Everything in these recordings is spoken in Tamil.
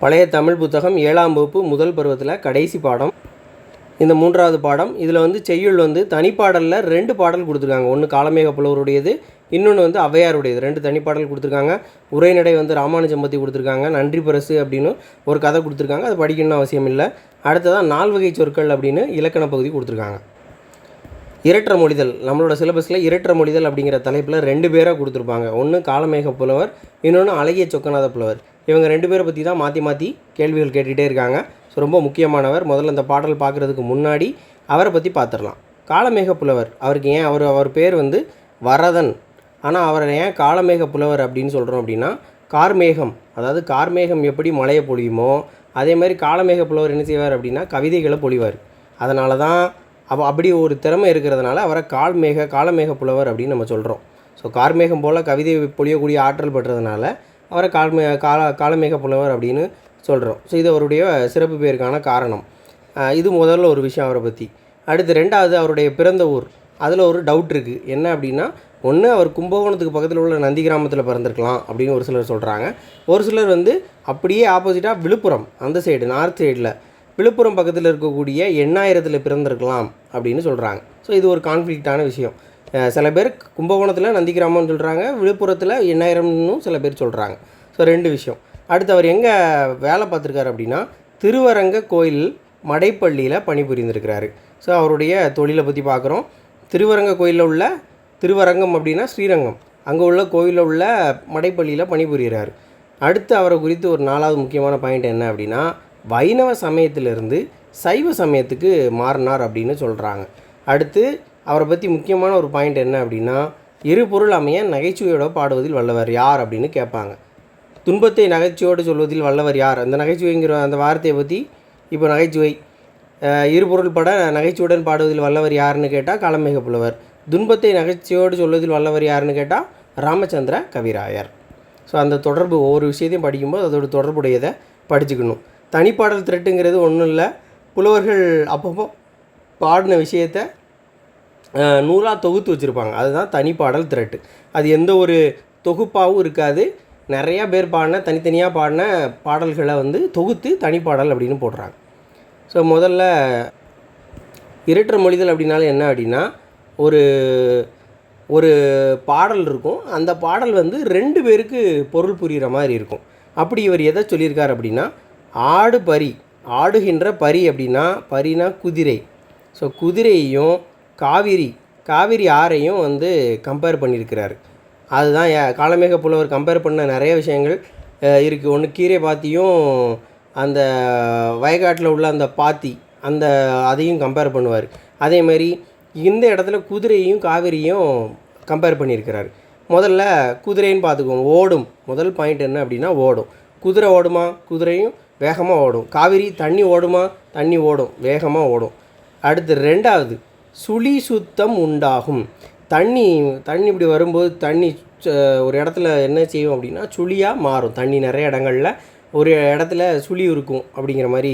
பழைய தமிழ் புத்தகம் 7ஆம் வகுப்பு முதல் பருவத்தில் கடைசி பாடம். இந்த 3வது பாடம். இதில் வந்து செய்யுள் வந்து தனிப்பாடலில் 2 பாடல் கொடுத்துருக்காங்க. ஒன்று காளமேக புலவருடையது, இன்னொன்று வந்து ஔவையாருடையது. 2 தனிப்பாடல் கொடுத்துருக்காங்க. உரைநடை வந்து ராமானுஜம் பற்றி கொடுத்துருக்காங்க. நன்றி பரிசு அப்படின்னு ஒரு கதை கொடுத்துருக்காங்க. அது படிக்கணும்னு அவசியம் இல்லை. அடுத்ததாக 4 வகை சொற்கள் அப்படின்னு இலக்கண பகுதி கொடுத்துருக்காங்க. இரட்டர மொழிதல், நம்மளோட சிலபஸில் இரட்டர மொழிதல் அப்படிங்கிற தலைப்பில் 2 பேராக கொடுத்துருப்பாங்க. ஒன்று காளமேக புலவர், இன்னொன்று அழகிய சொக்கநாத புலவர். இவங்க 2 பேரை பற்றி தான் மாற்றி மாற்றி கேள்விகள் கேட்டுகிட்டே இருக்காங்க. ஸோ ரொம்ப முக்கியமானவர். முதல்ல இந்த பாடல் பார்க்குறதுக்கு முன்னாடி அவரை பற்றி பார்த்துடலாம். காளமேக புலவர், அவருக்கு ஏன் அவர் பேர் வந்து வரதன், ஆனால் அவரை ஏன் காளமேக புலவர் அப்படின்னு சொல்கிறோம் அப்படின்னா, கார்மேகம், அதாவது கார்மேகம் எப்படி மழையை பொழியுமோ அதே மாதிரி காளமேக புலவர் என்ன செய்வார் அப்படின்னா கவிதைகளை பொழிவார். அதனால தான் அப்படி ஒரு திறமை இருக்கிறதுனால அவரை காளமேக புலவர் அப்படின்னு நம்ம சொல்கிறோம். ஸோ கார்மேகம் போல் கவிதை பொழியக்கூடிய ஆற்றல் பெற்றதுனால அவரை காளமேக புலவர் அப்படின்னு சொல்கிறோம். ஸோ இது அவருடைய சிறப்பு பேருக்கான காரணம். இது முதல்ல ஒரு விஷயம் அவரை பற்றி. அடுத்து 2வது அவருடைய பிறந்த ஊர். அதில் ஒரு டவுட் இருக்குது. என்ன அப்படின்னா, ஒன்று அவர் கும்பகோணத்துக்கு பக்கத்தில் உள்ள நந்தி கிராமத்தில் பிறந்திருக்கலாம் அப்படின்னு ஒரு சிலர் சொல்கிறாங்க. ஒரு சிலர் வந்து அப்படியே ஆப்போசிட்டாக விழுப்புரம், அந்த சைடு நார்த் சைடில் விழுப்புரம் பக்கத்தில் இருக்கக்கூடிய எண்ணாயிரத்தில் பிறந்திருக்கலாம் அப்படின்னு சொல்கிறாங்க. ஸோ இது ஒரு கான்ஃப்ளிக்டான விஷயம். சில பேர் கும்பகோணத்தில் நந்தி கிராமம்னு சொல்கிறாங்க, விழுப்புரத்தில் எண்ணாயிரம்னு சில பேர் சொல்கிறாங்க. ஸோ 2 விஷயம். அடுத்து அவர் எங்கே வேலை பார்த்துருக்காரு அப்படின்னா, திருவரங்க கோயில் மடைப்பள்ளியில் பணிபுரிந்திருக்கிறாரு. ஸோ அவருடைய தொழிலை பற்றி பார்க்குறோம். திருவரங்க கோயிலில் உள்ள, திருவரங்கம் அப்படின்னா ஸ்ரீரங்கம், அங்கே உள்ள கோயிலில் உள்ள மடைப்பள்ளியில் பணிபுரிகிறார். அடுத்து அவரை குறித்து ஒரு 4வது முக்கியமான பாயிண்ட் என்ன அப்படின்னா, வைணவ சமயத்திலிருந்து சைவ சமயத்துக்கு மாறினார் அப்படின்னு சொல்கிறாங்க. அடுத்து அவரை பற்றி முக்கியமான ஒரு பாயிண்ட் என்ன அப்படின்னா, இருபொருள் அமைய நகைச்சுவையோட பாடுவதில் வல்லவர் யார் அப்படின்னு கேட்பாங்க. துன்பத்தை நகைச்சுவையோடு சொல்வதில் வல்லவர் யார்? அந்த நகைச்சுவைங்கிற அந்த வார்த்தையை பற்றி இப்போ நகைச்சுவை இருபொருள் பட நகைச்சுவையுடன் பாடுவதில் வல்லவர் யாருன்னு கேட்டால் காளமேக புலவர். துன்பத்தை நகைச்சுவையோடு சொல்வதில் வல்லவர் யாருன்னு கேட்டால் ராமச்சந்திர கவிராயர். ஸோ அந்த தொடர்பு ஒவ்வொரு விஷயத்தையும் படிக்கும்போது அதோட தொடர்புடையதை படிச்சுக்கணும். தனிப்பாடல் திரட்டுங்கிறது ஒன்றும் இல்லை, புலவர்கள் அப்பப்போ பாடின விஷயத்தை நூலாக தொகுத்து வச்சுருப்பாங்க. அதுதான் தனிப்பாடல் திரட்டு. அது எந்த ஒரு தொகுப்பாகவும் இருக்காது. நிறையா பேர் பாடின தனித்தனியாக பாடின பாடல்களை வந்து தொகுத்து தனிப்பாடல் அப்படின்னு போடுறாங்க. ஸோ முதல்ல இரட்டர மொழிதல் அப்படின்னாலே என்ன அப்படின்னா, ஒரு ஒரு பாடல் இருக்கும். அந்த பாடல் வந்து 2 பேருக்கு பொருள் புரிகிற மாதிரி இருக்கும். அப்படி இவர் எதை சொல்லியிருக்கார் அப்படின்னா, ஆடுகின்ற பரி அப்படின்னா, பரினா குதிரை. ஸோ குதிரையையும் காவிரி ஆறையும் வந்து கம்பேர் பண்ணியிருக்கிறாரு. அதுதான் காளமேக புலவர் கம்பேர் பண்ண நிறைய விஷயங்கள் இருக்குது. ஒன்று கீரை பாத்தியும் அந்த வயக்காட்டில் உள்ள அந்த பாத்தி அதையும் கம்பேர் பண்ணுவார். அதே மாதிரி இந்த இடத்துல குதிரையும் காவிரியும் கம்பேர் பண்ணியிருக்கிறார். முதல்ல குதிரைன்னு பார்த்துக்குவோம். ஓடும். முதல் பாயிண்ட் என்ன அப்படின்னா ஓடும். குதிரை ஓடுமா? குதிரையும் வேகமாக ஓடும். காவிரி தண்ணி ஓடுமா? தண்ணி ஓடும், வேகமாக ஓடும். அடுத்து 2வது சுழி சுத்தம் உண்டாகும். தண்ணி இப்படி வரும்போது தண்ணி ஒரு இடத்துல என்ன செய்யும் அப்படின்னா சுழியாக மாறும். தண்ணி நிறைய இடங்களில் ஒரு இடத்துல சுழி இருக்கும் அப்படிங்கிற மாதிரி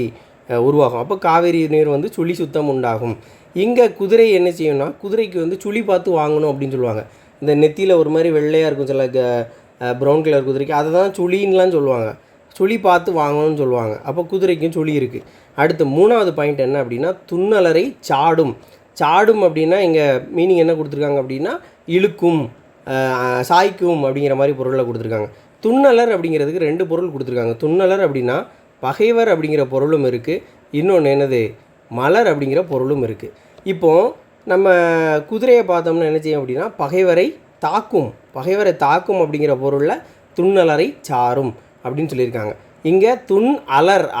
உருவாகும். அப்போ காவேரி நீர் வந்து சுழி சுத்தம் உண்டாகும். இங்கே குதிரை என்ன செய்யும்னா, குதிரைக்கு வந்து சுழி பார்த்து வாங்கணும் அப்படின்னு சொல்லுவாங்க. இந்த நெத்தியில் ஒரு மாதிரி வெள்ளையாக இருக்கும் சில ப்ரௌன் கலர் குதிரைக்கு, அதை தான் சுழின்லாம் சொல்லுவாங்க. சுழி பார்த்து வாங்கணும்னு சொல்லுவாங்க. அப்போ குதிரைக்கும் சுழி இருக்குது. அடுத்து 3வது பாயிண்ட் என்ன அப்படின்னா, துன்னலரை சாடும் அப்படின்னா இங்கே மீனிங் என்ன கொடுத்துருக்காங்க அப்படின்னா, இழுக்கும், சாய்க்கும் அப்படிங்கிற மாதிரி பொருளில் கொடுத்துருக்காங்க. துன்னலர் அப்படிங்கிறதுக்கு 2 பொருள் கொடுத்துருக்காங்க. துன்னலர் அப்படின்னா பகைவர் அப்படிங்கிற பொருளும் இருக்குது, இன்னொன்று என்னது மலர் அப்படிங்கிற பொருளும் இருக்குது. இப்போது நம்ம குதிரையை பார்த்தோம்னா என்ன செய்யும் அப்படின்னா, பகைவரை தாக்கும் அப்படிங்கிற பொருளில் துன்னலரை சாரும் அப்படின்னு சொல்லியிருக்காங்க. இங்கே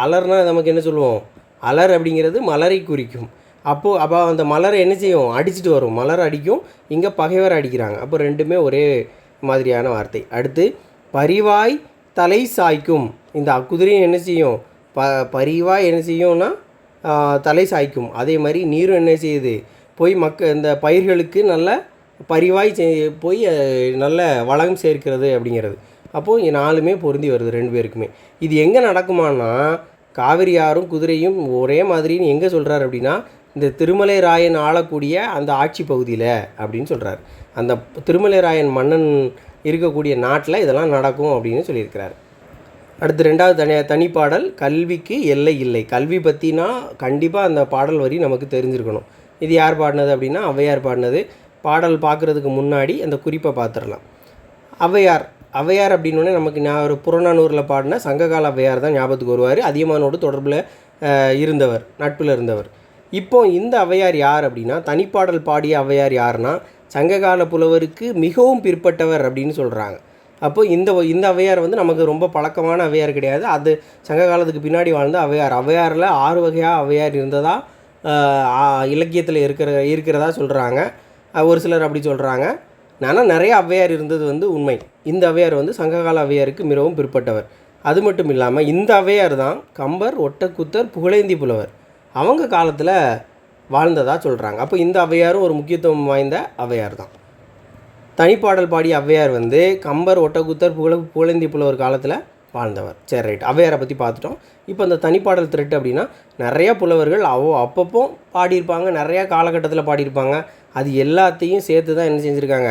அலர்னால் நமக்கு என்ன சொல்லுவோம், அலர் அப்படிங்கிறது மலரை குறிக்கும். அப்போ அந்த மலரை என்ன செய்யும், அடிச்சுட்டு வரும், மலர் அடிக்கும். இங்கே பகைவர் அடிக்கிறாங்க. அப்போ 2மே ஒரே மாதிரியான வார்த்தை. அடுத்து பரிவாய் தலை சாய்க்கும். இந்த குதிரையும் என்ன செய்யும், பரிவாய் என்ன செய்யும்னா தலை சாய்க்கும். அதே மாதிரி நீரும் என்ன செய்யுது, போய் இந்த பயிர்களுக்கு நல்ல பரிவாய் போய் நல்ல வளம் சேர்க்கிறது அப்படிங்கிறது. அப்போது 4மே பொருந்தி வருது 2 பேருக்குமே. இது எங்கே நடக்குமானா, காவிரி ஆறும் குதிரையும் ஒரே மாதிரின்னு எங்கே சொல்கிறார் அப்படின்னா, இந்த திருமலை ராயன் ஆளக்கூடிய அந்த ஆட்சி பகுதியில் அப்படின்னு சொல்கிறார். அந்த திருமலை ராயன் மன்னன் இருக்கக்கூடிய நாட்டில் இதெல்லாம் நடக்கும் அப்படின்னு சொல்லியிருக்கிறார். அடுத்து 2வது தனிப்பாடல் கல்விக்கு எல்லை இல்லை. கல்வி பற்றினா கண்டிப்பாக அந்த பாடல் வரி நமக்கு தெரிஞ்சிருக்கணும். இது யார் பாடினது அப்படின்னா ஔவையார் பாடினது. பாடல் பார்க்குறதுக்கு முன்னாடி அந்த குறிப்பை பார்த்துடலாம். ஔவையார் அப்படின்னோடனே நமக்கு ஒரு புறநானூரில் பாடின சங்ககால ஔவையார் தான் ஞாபகத்துக்கு வருவார். அதியமானோடு தொடர்பில் இருந்தவர், நட்பில் இருந்தவர். இப்போ இந்த ஔவையார் யார் அப்படின்னா, தனிப்பாடல் பாடிய ஔவையார் யாருன்னா சங்ககால புலவருக்கு மிகவும் பிற்பட்டவர் அப்படின்னு சொல்கிறாங்க. அப்போது இந்த ஔவையார் வந்து நமக்கு ரொம்ப பழக்கமான ஔவையார் கிடையாது. அது சங்க காலத்துக்கு பின்னாடி வாழ்ந்த ஔவையாரில் 6 வகையாக ஔவையார் இருந்ததா இலக்கியத்தில் இருக்கிறதா சொல்கிறாங்க. ஒரு சிலர் அப்படி சொல்கிறாங்க. ஆனால் நிறைய ஔவையார் இருந்தது வந்து உண்மை. இந்த ஔவையார் வந்து சங்ககால ஔவையாருக்கு மிகவும் பிற்பட்டவர். அது மட்டும் இல்லாமல் இந்த ஔவையார் தான் கம்பர், ஒட்டக்கூத்தர், புகழேந்தி புலவர் அவங்க காலத்தில் வாழ்ந்ததாக சொல்கிறாங்க. அப்போ இந்த ஔவையாரும் ஒரு முக்கியத்துவம் வாய்ந்த ஔவையார் தான். தனிப்பாடல் பாடிய ஔவையார் வந்து கம்பர், ஒட்டக்கூத்தர், புகழேந்தி புலவர் காலத்தில் வாழ்ந்தவர். சரி, ரைட். ஔவையாரை பற்றி பார்த்துட்டோம். இப்போ இந்த தனிப்பாடல் திரட்டு அப்படின்னா நிறையா புலவர்கள் அப்பப்போ பாடியிருப்பாங்க, நிறையா காலகட்டத்தில் பாடியிருப்பாங்க. அது எல்லாத்தையும் சேர்த்து தான் என்ன செஞ்சுருக்காங்க,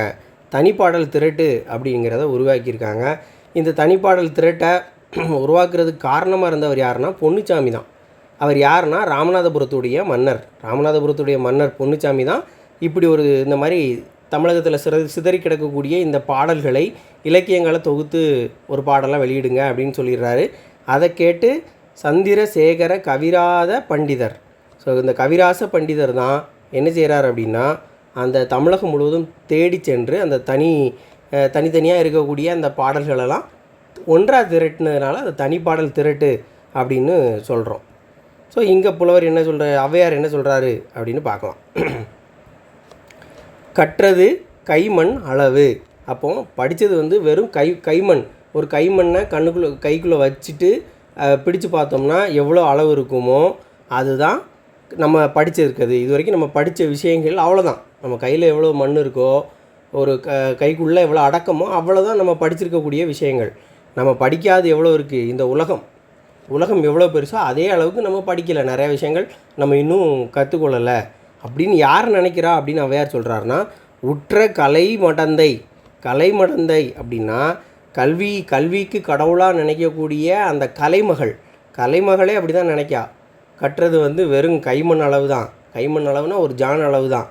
தனிப்பாடல் திரட்டு அப்படிங்கிறத உருவாக்கியிருக்காங்க. இந்த தனிப்பாடல் திரட்டை உருவாக்குறதுக்கு காரணமாக இருந்தவர் யாருன்னா பொன்னுச்சாமி தான். அவர் யாருன்னா ராமநாதபுரத்துடைய மன்னர் பொன்னுச்சாமி தான் இப்படி இந்த மாதிரி தமிழகத்தில் சிதறி கிடக்கக்கூடிய இந்த பாடல்களை, இலக்கியங்களை தொகுத்து ஒரு பாடலாக வெளியிடுங்க அப்படின்னு சொல்லிடுறாரு. அதை கேட்டு சந்திரசேகர கவிராத பண்டிதர், ஸோ இந்த கவிராச பண்டிதர் தான் என்ன செய்கிறார் அப்படின்னா, அந்த தமிழகம் முழுவதும் தேடி சென்று அந்த தனித்தனியாக இருக்கக்கூடிய அந்த பாடல்களெல்லாம் ஒன்றாக திரட்டினதுனால அந்த தனிப்பாடல் திரட்டு அப்படின்னு சொல்கிறோம். ஸோ இங்கே புலவர் என்ன ஔவையார் என்ன சொல்கிறாரு அப்படின்னு பார்க்கலாம். கற்றது கைமண் அளவு. அப்போது படித்தது வந்து வெறும் கைமண். ஒரு கைமண்ணை கைக்குள்ளே வச்சுட்டு பிடிச்சு பார்த்தோம்னா எவ்வளோ அளவு இருக்குமோ அதுதான் நம்ம படிச்சிருக்குது. இது வரைக்கும் நம்ம படித்த விஷயங்கள் அவ்வளோதான். நம்ம கையில் எவ்வளோ மண் இருக்கோ, ஒரு கைக்குள்ளே எவ்வளோ அடக்கமோ அவ்வளோதான் நம்ம படிச்சிருக்கக்கூடிய விஷயங்கள். நம்ம படிக்காது எவ்வளோ இருக்குது, இந்த உலகம் எவ்வளோ பெருசோ அதே அளவுக்கு நம்ம படிக்கலை. நிறையா விஷயங்கள் நம்ம இன்னும் கற்றுக்கொள்ளலை அப்படின்னு யார் நினைக்கிறா அப்படின்னு ஔவையார் சொல்கிறாருன்னா, உற்ற கலைமடந்தை அப்படின்னா கல்விக்கு கடவுளாக நினைக்கக்கூடிய அந்த கலைமகளே அப்படி தான் நினைக்கா. கட்டுறது வந்து வெறும் கைமண் அளவு தான். கைமண் அளவுனா ஒரு ஜான் அளவு தான்.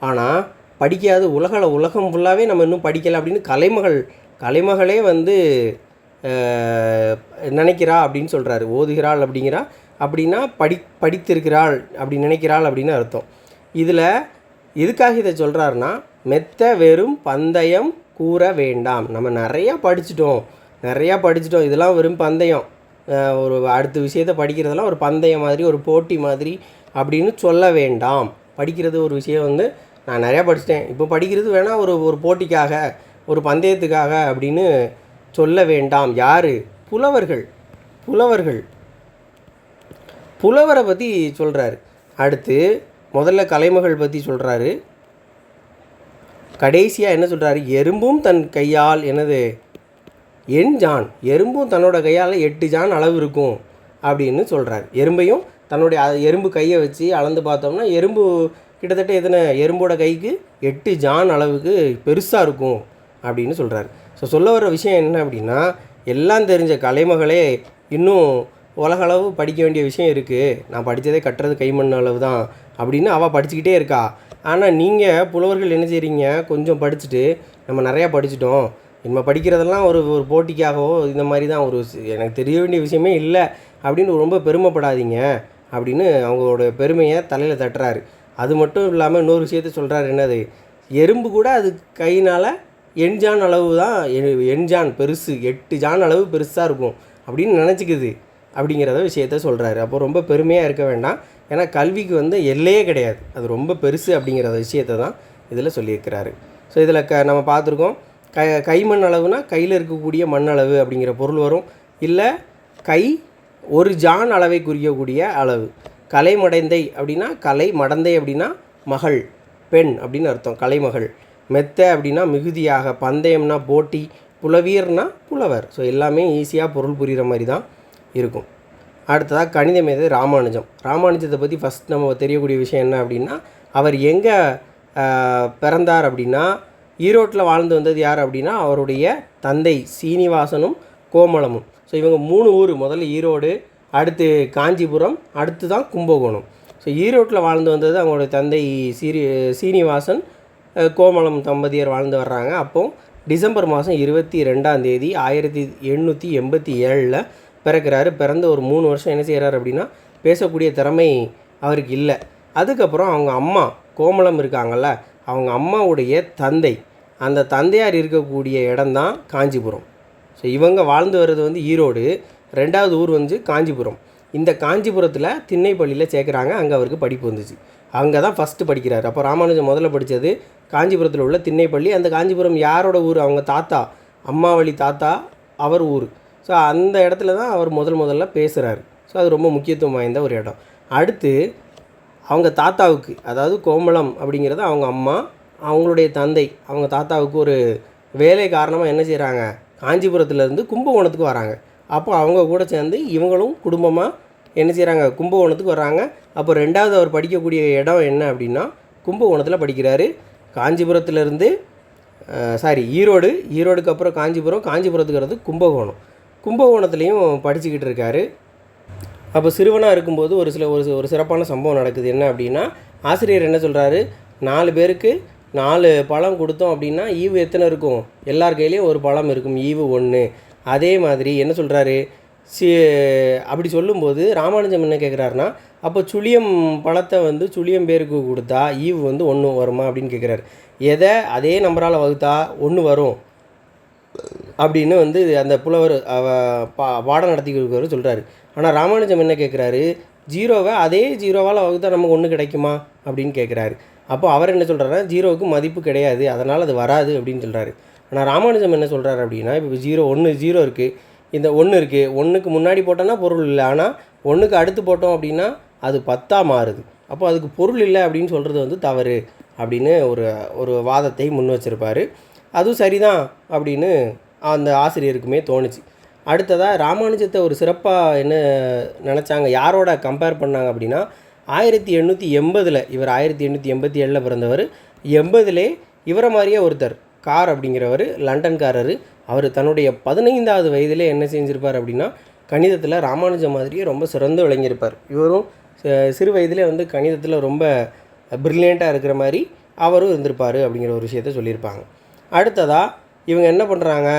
ஆனால் படிக்காது உலகம் ஃபுல்லாகவே நம்ம இன்னும் படிக்கலை அப்படின்னு கலைமகளே வந்து நினைக்கிறா அப்படின்னு சொல்கிறாரு. ஓதுகிறாள் அப்படின்னா படித்திருக்கிறாள் அப்படி நினைக்கிறாள் அப்படின்னு அர்த்தம். இதில் எதுக்காக இதை சொல்கிறாருன்னா, மெத்த வெறும் பந்தயம் கூற வேண்டாம். நம்ம நிறையா படிச்சிட்டோம், இதெல்லாம் வெறும் பந்தயம், ஒரு அடுத்த விஷயத்தை படிக்கிறதெல்லாம் ஒரு பந்தயம் மாதிரி, ஒரு போட்டி மாதிரி அப்படின்னு சொல்ல வேண்டாம். படிக்கிறது ஒரு விஷயம் வந்து நான் நிறையா படிச்சிட்டேன், இப்போ படிக்கிறது வேணால் ஒரு போட்டிக்காக, ஒரு பந்தயத்துக்காக அப்படின்னு சொல்ல வேண்டாம். யார்? புலவரை பற்றி சொல்கிறாரு. அடுத்து முதல்ல கலைமகள் பற்றி சொல்கிறாரு. கடைசியாக என்ன சொல்கிறாரு? எறும்பும் தன் கையால் எண்ஜான், எறும்பும் தன்னோட கையால் 8 ஜான் அளவு இருக்கும் அப்படின்னு சொல்கிறார். எறும்பையும் தன்னுடைய எறும்பு கையை வச்சு அளந்து பார்த்தோம்னா எறும்பு கிட்டத்தட்ட எறும்போட கைக்கு 8 ஜான் அளவுக்கு பெருசாக இருக்கும் அப்படின்னு சொல்கிறார். ஸோ சொல்ல வர விஷயம் என்ன அப்படின்னா, எல்லாம் தெரிஞ்ச கலைமகளே இன்னும் உலகளவு படிக்க வேண்டிய விஷயம் இருக்குது, நான் படித்ததே கட்டுறது கைமண் அளவு தான் அப்படின்னு அவள் படிச்சுக்கிட்டே இருக்கா. ஆனால் நீங்கள் புலவர்கள் என்ன செய்கிறீங்க, கொஞ்சம் படிச்சுட்டு நம்ம நிறையா படிச்சிட்டோம், நம்ம படிக்கிறதெல்லாம் ஒரு போட்டிக்காகவோ இந்த மாதிரி தான், எனக்கு தெரிய வேண்டிய விஷயமே இல்லை அப்படின்னு ரொம்ப பெருமைப்படாதீங்க அப்படின்னு அவங்களோட பெருமையை தலையில் தட்டுறாரு. அது மட்டும் இல்லாமல் இன்னொரு விஷயத்த சொல்கிறாரு. என்னது? எறும்பு கூட அது கையினால் எண்ஜான் அளவு தான், எண்ஜான் பெருசு, 8 ஜான் அளவு பெருசாக இருக்கும் அப்படின்னு நினச்சிக்குது அப்படிங்கிறத விஷயத்த சொல்கிறாரு. அப்போ ரொம்ப பெருமையாக இருக்க வேண்டாம், ஏன்னா கல்விக்கு வந்து எல்லையே கிடையாது, அது ரொம்ப பெருசு அப்படிங்கிற விஷயத்தை தான் இதில் சொல்லியிருக்கிறாரு. ஸோ இதில் நம்ம பார்த்துருக்கோம், கைமண் அளவுனா கையில் இருக்கக்கூடிய மண் அளவு அப்படிங்கிற பொருள் வரும். இல்லை கை ஒரு ஜான் அளவை குறிக்கக்கூடிய அளவு. கலைமடந்தை அப்படின்னா மகள், பெண் அப்படின்னு அர்த்தம், கலைமகள். மெத்த அப்படின்னா மிகுதியாக, பந்தயம்னா போட்டி, புலவீர்னா புலவர். ஸோ எல்லாமே ஈஸியாக பொருள் புரிகிற மாதிரி தான் இருக்கும். அடுத்ததாக கணித மேதை ராமானுஜத்தை பற்றி ஃபஸ்ட் நம்ம தெரியக்கூடிய விஷயம் என்ன அப்படின்னா, அவர் எங்கே பிறந்தார் அப்படின்னா ஈரோட்டில் வாழ்ந்து வந்தது யார் அப்படின்னா அவருடைய தந்தை சீனிவாசனும் கோமளமும். ஸோ இவங்க 3 ஊர், முதல்ல ஈரோடு, அடுத்து காஞ்சிபுரம், அடுத்து தான் கும்பகோணம். ஸோ ஈரோட்டில் வாழ்ந்து வந்தது அவங்களுடைய தந்தை சீனிவாசன் கோமளம் தம்பதியர் வாழ்ந்து வர்றாங்க. அப்போது டிசம்பர் மாதம் 22 1887 பிறக்கிறாரு. பிறந்து ஒரு 3 வருஷம் என்ன செய்கிறார் அப்படின்னா பேசக்கூடிய திறமை அவருக்கு இல்லை. அதுக்கப்புறம் அவங்க அம்மா கோமளம் இருக்காங்கள்ல, அவங்க அம்மாவுடைய தந்தை, அந்த தந்தையார் இருக்கக்கூடிய இடம்தான் காஞ்சிபுரம். ஸோ இவங்க வாழ்ந்து வர்றது வந்து ஈரோடு, 2வது ஊர் வந்து காஞ்சிபுரம். இந்த காஞ்சிபுரத்தில் திண்ணைப்பள்ளியில் சேர்க்குறாங்க. அங்கே அவருக்கு படிப்பு வந்துச்சு. அங்கே தான் ஃபஸ்ட்டு படிக்கிறார். அப்போ ராமானுஜம் முதல்ல படித்தது காஞ்சிபுரத்தில் உள்ள திண்ணைப்பள்ளி. அந்த காஞ்சிபுரம் யாரோட ஊர்? அவங்க தாத்தா, அம்மா வழி தாத்தா அவர் ஊர். ஸோ அந்த இடத்துல தான் அவர் முதல்ல பேசுகிறாரு. ஸோ அது ரொம்ப முக்கியத்துவம் வாய்ந்த ஒரு இடம். அடுத்து அவங்க தாத்தாவுக்கு, அதாவது கோமளம் அப்படிங்கிறது அவங்க அம்மா, அவங்களுடைய தந்தை, அவங்க தாத்தாவுக்கு ஒரு வேலை காரணமாக என்ன செய்கிறாங்க, காஞ்சிபுரத்துலேருந்து கும்பகோணத்துக்கு வராங்க. அப்போ அவங்க கூட சேர்ந்து இவங்களும் குடும்பமாக என்ன செய்கிறாங்க, கும்பகோணத்துக்கு வர்றாங்க. அப்போ 2வது அவர் படிக்கக்கூடிய இடம் என்ன அப்படின்னா கும்பகோணத்தில் படிக்கிறாரு. காஞ்சிபுரத்துலேருந்து ஈரோடுக்கு அப்புறம் காஞ்சிபுரம், காஞ்சிபுரத்துக்கு கும்பகோணம், கும்பகோணத்துலேயும் படிச்சுக்கிட்டு இருக்காரு. அப்போ சிறுவனாக இருக்கும்போது ஒரு சிறப்பான சம்பவம் நடக்குது. என்ன அப்படின்னா, ஆசிரியர் என்ன சொல்கிறாரு, 4 பேருக்கு 4 பழம் கொடுத்தோம் அப்படின்னா ஈவு எத்தனை இருக்கும்? எல்லார் கையிலையும் ஒரு பழம் இருக்கும், ஈவு 1. அதே மாதிரி என்ன சொல்கிறாரு, அப்படி சொல்லும்போது ராமானுஜம் என்ன கேட்குறாருன்னா, அப்போ சுழியம் பழத்தை வந்து சுழியம் பேருக்கு கொடுத்தா ஈவு வந்து 1 வருமா அப்படின்னு கேட்குறாரு. எதை அதே நம்பரால் வகுத்தா 1 வரும் அப்படின்னு வந்து அந்த புலவர் பாடம் நடத்திக்கிறவர் சொல்கிறாரு. ஆனால் ராமானுஜம் என்ன கேட்குறாரு, 0வை அதே 0வால் வகுத்தா நமக்கு 1 கிடைக்குமா அப்படின்னு கேட்குறாரு. அப்போ அவர் என்ன சொல்கிறாருன்னா, 0வுக்கு மதிப்பு கிடையாது, அதனால் அது வராது அப்படின்னு சொல்கிறாரு. ஆனால் ராமானுஜம் என்ன சொல்கிறாரு அப்படின்னா, இப்போ 0 இருக்குது, இந்த 1 இருக்குது, 1க்கு முன்னாடி போட்டோன்னா பொருள் இல்லை, ஆனால் 1க்கு அடுத்து போட்டோம் அப்படின்னா அது 10ஆக மாறுது. அப்போ அதுக்கு பொருள் இல்லை அப்படின்னு சொல்கிறது வந்து தவறு அப்படின்னு ஒரு வாதத்தை முன் வச்சிருப்பார். அதுவும் சரிதான் அப்படின்னு அந்த ஆசிரியருக்குமே தோணுச்சு. அடுத்ததாக ராமானுஜத்தை ஒரு சிறப்பாக என்ன நினச்சாங்க, யாரோட கம்பேர் பண்ணாங்க அப்படின்னா 1880 இவர் 1887 பிறந்தவர். 80 இவரை மாதிரியே ஒருத்தர் கார் அப்படிங்கிறவர், லண்டன்காரர். அவர் தன்னுடைய 15வது வயதிலே என்ன செஞ்சுருப்பார் அப்படின்னா கணிதத்தில் ராமானுஜம் மாதிரியே ரொம்ப சிறந்து விளங்கியிருப்பார். இவரும் சிறு வயதிலே வந்து கணிதத்தில் ரொம்ப ப்ரில்லியண்ட்டாக இருக்கிற மாதிரி அவரும் இருந்திருப்பார் அப்படிங்கிற ஒரு விஷயத்த சொல்லியிருப்பாங்க. அடுத்ததாக இவங்க என்ன பண்ணுறாங்க,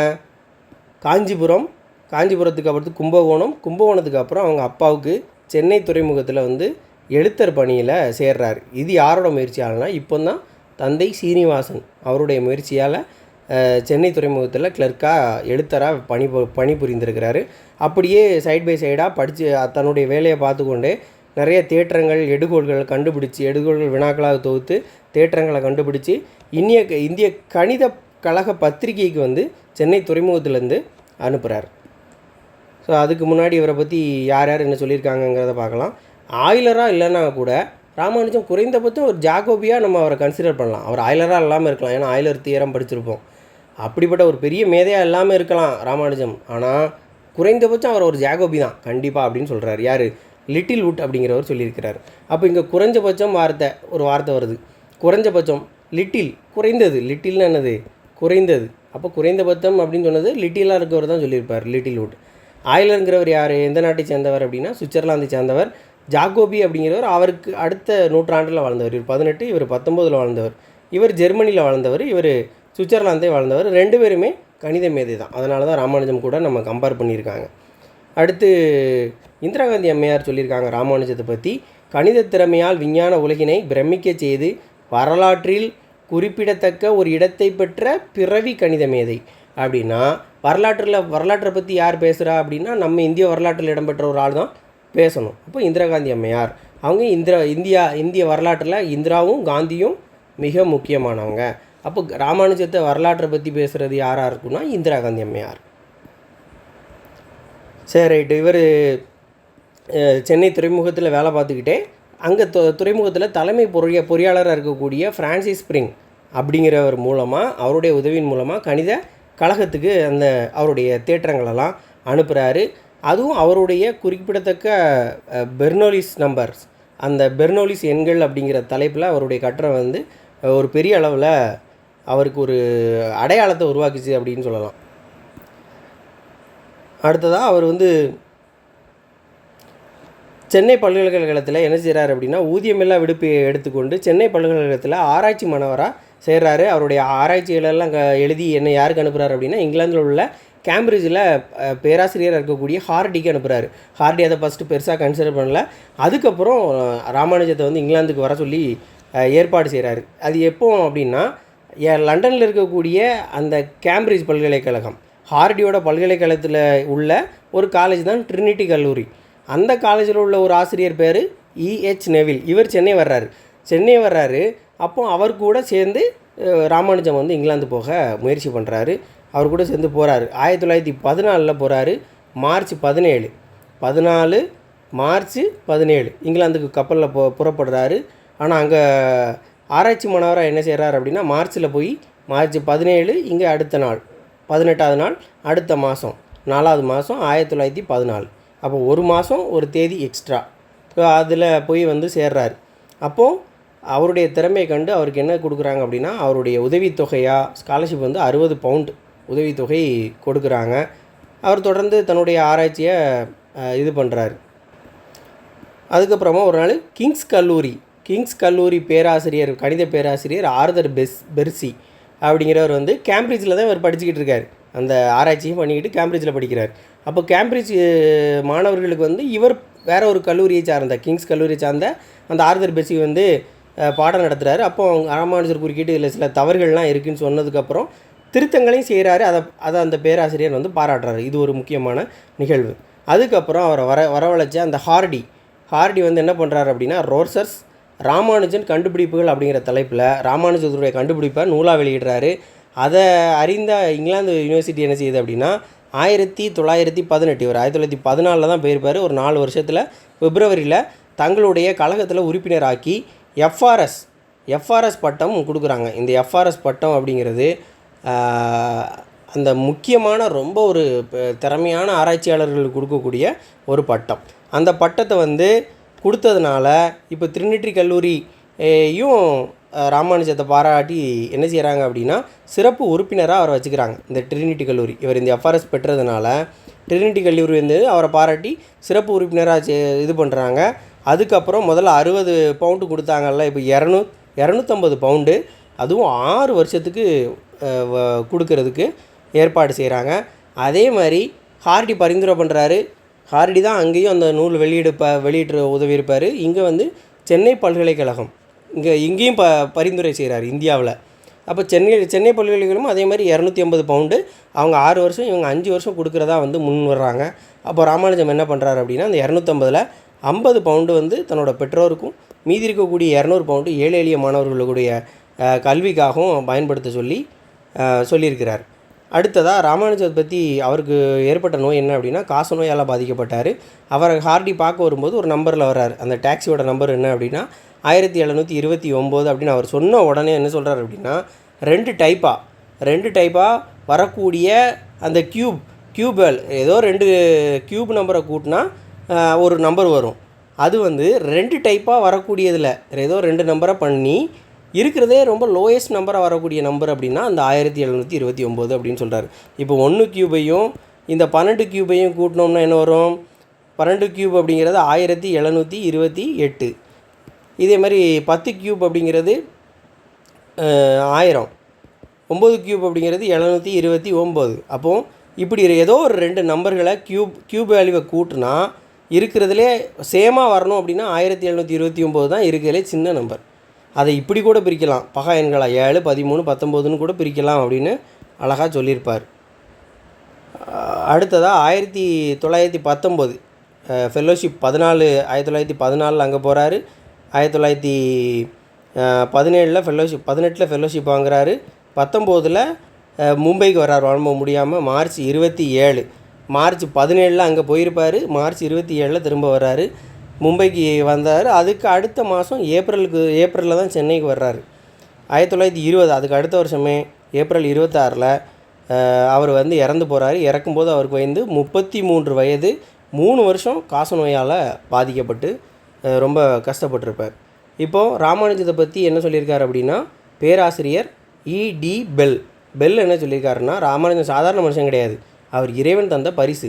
காஞ்சிபுரத்துக்கு அப்புறம் கும்பகோணத்துக்கு அப்புறம் அவங்க அப்பாவுக்கு சென்னை துறைமுகத்தில் வந்து எழுத்தர் பணியில் சேர்றார். இது யாரோட முயற்சியால்னா, இப்போ தான் தந்தை சீனிவாசன் அவருடைய முயற்சியால் சென்னை துறைமுகத்தில் கிளர்க்காக எழுத்தராக பணிபுரிந்திருக்கிறாரு. அப்படியே சைட் பை சைடாக படித்து தன்னுடைய வேலையை பார்த்துக்கொண்டே நிறைய தேற்றங்கள், எடுகோள்கள் வினாக்களாக தொகுத்து தேற்றங்களை கண்டுபிடிச்சி இந்திய கணித கழக பத்திரிகைக்கு வந்து சென்னை துறைமுகத்திலேருந்து அனுப்புகிறார். ஸோ அதுக்கு முன்னாடி இவரை பற்றி யார் என்ன சொல்லியிருக்காங்கங்கிறத பார்க்கலாம். ஆய்லராக இல்லைன்னா கூட ராமானுஜம் குறைந்தபட்சம் ஒரு ஜாகோபியாக நம்ம அவரை கன்சிடர் பண்ணலாம். அவர் ஆய்லராக இல்லாமல் இருக்கலாம், ஏன்னா ஆய்லர் தியரம் படிச்சிருப்போம். அப்படிப்பட்ட ஒரு பெரிய மேதையாக இல்லாமல் இருக்கலாம் ராமானுஜம், ஆனால் குறைந்தபட்சம் அவர் ஒரு ஜாகோபி தான் கண்டிப்பாக அப்படின்னு சொல்கிறார். யார்? லிட்டில் வுட் அப்படிங்கிறவர் சொல்லியிருக்கிறார். அப்போ இங்கே குறைஞ்சபட்சம் ஒரு வார்த்தை வருது, குறைஞ்சபட்சம், குறைந்தது, லிட்டில்னா என்னது? குறைந்தது. அப்போ குறைந்தபட்சம் அப்படின்னு சொன்னது லிட்டிலாக இருக்கவர் தான் சொல்லியிருப்பார், லிட்டில் வுட். ஆய்லருங்கிறவர் யார்? எந்த நாட்டை சேர்ந்தவர் அப்படின்னா சுவிட்சர்லாந்தை சேர்ந்தவர். ஜாகோபி அப்படிங்கிறவர் அவருக்கு அடுத்த நூற்றாண்டில் வாழ்ந்தவர். இவர் 18, இவர் 19 வாழ்ந்தவர். இவர் ஜெர்மனியில் வாழ்ந்தவர், இவர் சுவிட்சர்லாந்தை வாழ்ந்தவர். 2 பேருமே கணித மேதை தான். அதனால தான் ராமானுஜம் கூட நம்ம கம்பேர் பண்ணியிருக்காங்க. அடுத்து இந்திரா காந்தி அம்மையார் சொல்லியிருக்காங்க ராமானுஜத்தை பற்றி, கணித திறமையால் விஞ்ஞான உலகினை பிரமிக்க செய்து வரலாற்றில் குறிப்பிடத்தக்க ஒரு இடத்தை பெற்ற பிறவி கணித மேதை. அப்படின்னா வரலாற்றை பற்றி யார் பேசுகிறா அப்படின்னா நம்ம இந்திய வரலாற்றில் இடம்பெற்ற ஒரு ஆள் தான் பேசணும். அப்போ இந்திரா காந்தி அம்மையார் அவங்க இந்திய வரலாற்றில் இந்திராவும் காந்தியும் மிக முக்கியமானவங்க. அப்போ ராமானுஜத்தை வரலாற்றை பற்றி பேசுகிறது யாராக இருக்குன்னா இந்திரா காந்தி அம்மையார். சரி, ரைட்டு. இவர் சென்னை துறைமுகத்தில் வேலை பார்த்துக்கிட்டே அங்கே துறைமுகத்தில் தலைமை பொறியாளராக இருக்கக்கூடிய ஃப்ரான்சிஸ் ஸ்ப்ரிங் அப்படிங்கிறவர் மூலமாக, அவருடைய உதவியின் மூலமாக கணித கழகத்துக்கு அவருடைய தேற்றங்களெல்லாம் அனுப்புகிறாரு. அதுவும் அவருடைய குறிப்பிடத்தக்க பெர்னோலிஸ் நம்பர்ஸ், அந்த பெர்னோலிஸ் எண்கள் அப்படிங்கிற தலைப்பில் அவருடைய கட்டுரை வந்து ஒரு பெரிய அளவில் அவருக்கு ஒரு அடையாளத்தை உருவாக்குச்சு அப்படின்னு சொல்லலாம். அடுத்ததாக அவர் வந்து சென்னை பல்கலைக்கழகத்தில் என்ன செய்கிறார் அப்படின்னா ஊதியமில்லா விடுப்பு எடுத்துக்கொண்டு சென்னை பல்கலைக்கழகத்தில் ஆராய்ச்சி மாணவராக சேர்றாரு. அவருடைய ஆராய்ச்சிகளெல்லாம் எழுதி என்ன யாருக்கு அனுப்புகிறார் அப்படின்னா இங்கிலாந்தில் உள்ள கேம்பிரிட்ஜில் பேராசிரியராக இருக்கக்கூடிய ஹார்டிக்கு அனுப்புகிறாரு. ஹார்டி அதை ஃபஸ்ட்டு பெருசாக கன்சிடர் பண்ணல. அதுக்கப்புறம் ராமானுஜத்தை வந்து இங்கிலாந்துக்கு வர சொல்லி ஏற்பாடு செய்கிறாரு. அது எப்போ அப்படின்னா லண்டனில் இருக்கக்கூடிய அந்த கேம்பிரிட்ஜ் பல்கலைக்கழகம் ஹார்டியோட பல்கலைக்கழகத்தில் உள்ள ஒரு காலேஜ் தான் ட்ரினிட்டி கல்லூரி. அந்த காலேஜில் உள்ள ஒரு ஆசிரியர் பேர் E.H. நெவில். இவர் சென்னை வர்றாரு. அப்போ அவர் கூட சேர்ந்து ராமானுஜம் வந்து இங்கிலாந்து போக முயற்சி பண்ணுறாரு. அவர் கூட சேர்ந்து போகிறாரு. 1914 போகிறாரு. மார்ச் 17 இங்கிலாந்துக்கு கப்பலில் புறப்படுறாரு. ஆனால் அங்கே ஆராய்ச்சி மாணவராக என்ன செய்கிறார் அப்படின்னா மார்ச்சில் போய் மார்ச் 17 இங்கே அடுத்த நாள் 18வது நாள் அடுத்த மாதம் 4வது மாதம் 1914. அப்போ ஒரு மாதம் ஒரு தேதி எக்ஸ்ட்ரா அதில் போய் வந்து சேர்றாரு. அப்போது அவருடைய திறமையை கண்டு அவருக்கு என்ன கொடுக்குறாங்க அப்படின்னா அவருடைய உதவித்தொகையாக ஸ்காலர்ஷிப் வந்து 60 பவுண்ட் உதவித்தொகை கொடுக்குறாங்க. அவர் தொடர்ந்து தன்னுடைய ஆராய்ச்சியை இது பண்ணுறாரு. அதுக்கப்புறமா ஒரு நாள் கிங்ஸ் கல்லூரி பேராசிரியர் கணித பேராசிரியர் ஆர்தர் பெர்சி அப்படிங்கிறவர் வந்து கேம்பிரிட்ஜில் தான் இவர் படிச்சுக்கிட்டு இருக்கார். அந்த ஆராய்ச்சியும் பண்ணிக்கிட்டு கேம்பிரிட்ஜில் படிக்கிறார். அப்போ கேம்பிரிட்ஜ் மாணவர்களுக்கு வந்து இவர் வேறு ஒரு கல்லூரியை சார்ந்த கிங்ஸ் கல்லூரியை சார்ந்த அந்த ஆர்தர் பெர்சி வந்து பாடம் நடத்துகிறாரு. அப்போ ராமானுஜர் குறுக்கிட்டு இதில் சில தவறுகள்லாம் இருக்குதுன்னு சொன்னதுக்கப்புறம் திருத்தங்களையும் செய்கிறாரு. அதை அந்த பேராசிரியர் வந்து பாராட்டுறாரு. இது ஒரு முக்கியமான நிகழ்வு. அதுக்கப்புறம் அவரை வரவழைச்ச அந்த ஹார்டி வந்து என்ன பண்ணுறாரு அப்படின்னா ரோசர்ஸ் ராமானுஜன் கண்டுபிடிப்புகள் அப்படிங்கிற தலைப்பில் ராமானுஜருடைய கண்டுபிடிப்பை நூலாக வெளியிடுறாரு. அதை அறிந்த இங்கிலாந்து யூனிவர்சிட்டி என்ன செய்யுது அப்படின்னா 1918 இவர் 1914 தான் போயிருப்பார். ஒரு 4 வருஷத்தில் பிப்ரவரியில் தங்களுடைய கழகத்தில் உறுப்பினராக்கி எஃப்ஆர்எஸ் பட்டம் கொடுக்குறாங்க. இந்த எஃப்ஆர்எஸ் பட்டம் அப்படிங்கிறது அந்த முக்கியமான ரொம்ப ஒரு திறமையான ஆராய்ச்சியாளர்களுக்கு கொடுக்கக்கூடிய ஒரு பட்டம். அந்த பட்டத்தை வந்து கொடுத்ததுனால இப்போ ட்ரினிட்டி கல்லூரியும் ராமானுஜத்தை பாராட்டி என்ன செய்கிறாங்க அப்படின்னா சிறப்பு உறுப்பினராக அவரை வச்சுக்கிறாங்க. இந்த ட்ரினிட்டி கல்லூரி இவர் இந்த எஃப்ஆர்எஸ் பெற்றதுனால ட்ரினிட்டி கல்லூரி வந்து அவரை பாராட்டி சிறப்பு உறுப்பினராக இது பண்ணுறாங்க. அதுக்கப்புறம் முதல்ல 60 பவுண்டு கொடுத்தாங்கல்ல, இப்போ 250 பவுண்டு அதுவும் 6 வருஷத்துக்கு கொடுக்கறதுக்கு ஏற்பாடு செய்கிறாங்க. அதே மாதிரி ஹார்டி பரிந்துரை பண்ணுறாரு. ஹார்டி தான் அங்கேயும் அந்த நூல் வெளியிட்டு உதவி இருப்பார். இங்கே வந்து சென்னை பல்கலைக்கழகம் இங்கேயும் பரிந்துரை செய்கிறார் இந்தியாவில். அப்போ சென்னை பல்கலைக்கழகமும் அதே மாதிரி 250 பவுண்டு அவங்க 6 வருஷம் இவங்க 5 வருஷம் கொடுக்குறதா வந்து முன் வர்றாங்க. அப்போ ராமானுஜம் என்ன பண்ணுறாரு அப்படின்னா அந்த 250ல் 50 பவுண்டு வந்து தன்னோட பெற்றோருக்கும் மீதி இருக்கக்கூடிய 200 பவுண்டு ஏழை எளிய மாணவர்களுடைய கல்விக்காகவும் பயன்படுத்த சொல்லியிருக்கிறார். அடுத்ததாக ராமானுஜத்தை பற்றி அவருக்கு ஏற்பட்ட நோய் என்ன அப்படின்னா காச நோயால் பாதிக்கப்பட்டார். அவரை ஹார்டி பார்க்க வரும்போது ஒரு நம்பரில் வர்றார். அந்த டாக்ஸியோட நம்பர் என்ன அப்படின்னா 1729 அப்படின்னு அவர் சொன்ன உடனே என்ன சொல்கிறார் அப்படின்னா ரெண்டு டைப்பாக வரக்கூடிய அந்த கியூபல் ஏதோ 2 கியூப் நம்பரை கூட்டினா ஒரு நம்பர் வரும். அது வந்து 2 டைப்பாக வரக்கூடியதில் ஏதோ 2 நம்பரை பண்ணி இருக்கிறதே ரொம்ப லோயஸ்ட் நம்பராக வரக்கூடிய நம்பர் அப்படின்னா அந்த 1729 அப்படின்னு சொல்கிறார். இப்போ 1 கியூபையும் இந்த 12 கியூபையும் கூட்டினோம்னா என்ன வரும்? 12 கியூப் அப்படிங்கிறது 1728. இதே மாதிரி 10 கியூப் அப்படிங்கிறது 1000. 9 கியூப் அப்படிங்கிறது 729. அப்போது இப்படி ஏதோ ஒரு 2 நம்பர்களை கியூப் வேல்யூவை கூட்டினா இருக்கிறதுலே சேமாக வரணும் அப்படின்னா 1729 தான் இருக்கிறதுலே சின்ன நம்பர். அதை இப்படி கூட பிரிக்கலாம், பகா எண்களாக 7, 13, 19ன்னு கூட பிரிக்கலாம் அப்படின்னு அழகாக சொல்லியிருப்பார். அடுத்ததாக 1919 ஃபெல்லோஷிப் 1914 அங்கே போகிறாரு. 1917 ஃபெல்லோஷிப் வாங்குறாரு. 19 மும்பைக்கு வர்றார். வளம்ப முடியாமல் மார்ச் 17 அங்கே போயிருப்பார். மார்ச் 27 திரும்ப வர்றாரு. மும்பைக்கு வந்தார். அதுக்கு அடுத்த மாதம் ஏப்ரலில் தான் சென்னைக்கு வர்றாரு. 1920 அதுக்கு அடுத்த வருஷமே ஏப்ரல் 26 அவர் வந்து இறந்து போகிறாரு. இறக்கும்போது அவருக்கு வயது 33 வயது. 3 வருஷம் காச நோயால் பாதிக்கப்பட்டு ரொம்ப கஷ்டப்பட்டிருப்பார். இப்போது ராமானுஜத்தை பற்றி என்ன சொல்லியிருக்காரு அப்படின்னா பேராசிரியர் E.D. பெல் என்ன சொல்லியிருக்காருன்னா ராமானுஜன் சாதாரண மனுஷன் கிடையாது, அவர் இறைவன் தந்த பரிசு.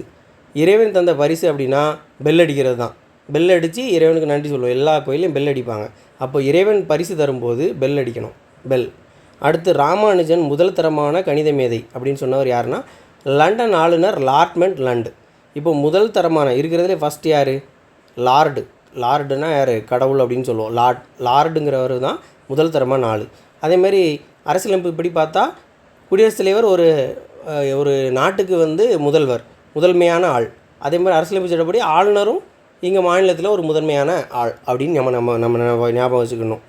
இறைவன் தந்த பரிசு அப்படின்னா பெல் அடிக்கிறது தான். பெல் அடித்து இறைவனுக்கு நன்றி சொல்லுவோம். எல்லா கோயிலையும் பெல் அடிப்பாங்க. அப்போ இறைவன் பரிசு தரும்போது பெல் அடிக்கணும், பெல். அடுத்து ராமானுஜன் முதல் தரமான கணித மேதை அப்படின்னு சொன்னவர் யாருன்னா லண்டன் ஆளுநர் லார்ட்மெண்ட் லண்டு. இப்போ முதல் தரமான இருக்கிறதுலே ஃபஸ்ட் யார்? லார்டு. லார்டுனா யார்? கடவுள் அப்படின்னு சொல்லுவோம். லார்டுங்கிறவர் தான் முதல் தரமான ஆள். அதேமாதிரி அரசியலமைப்பு இப்படி பார்த்தா குடியரசுத் தலைவர் ஒரு நாட்டுக்கு வந்து முதன்மையான ஆள். அதே மாதிரி அரசியலமைப்பு சட்டப்படி ஆளுநரும் இங்கே மாநிலத்தில் ஒரு முதன்மையான ஆள் அப்படின்னு நம்ம ஞாபகம் வச்சுக்கணும்.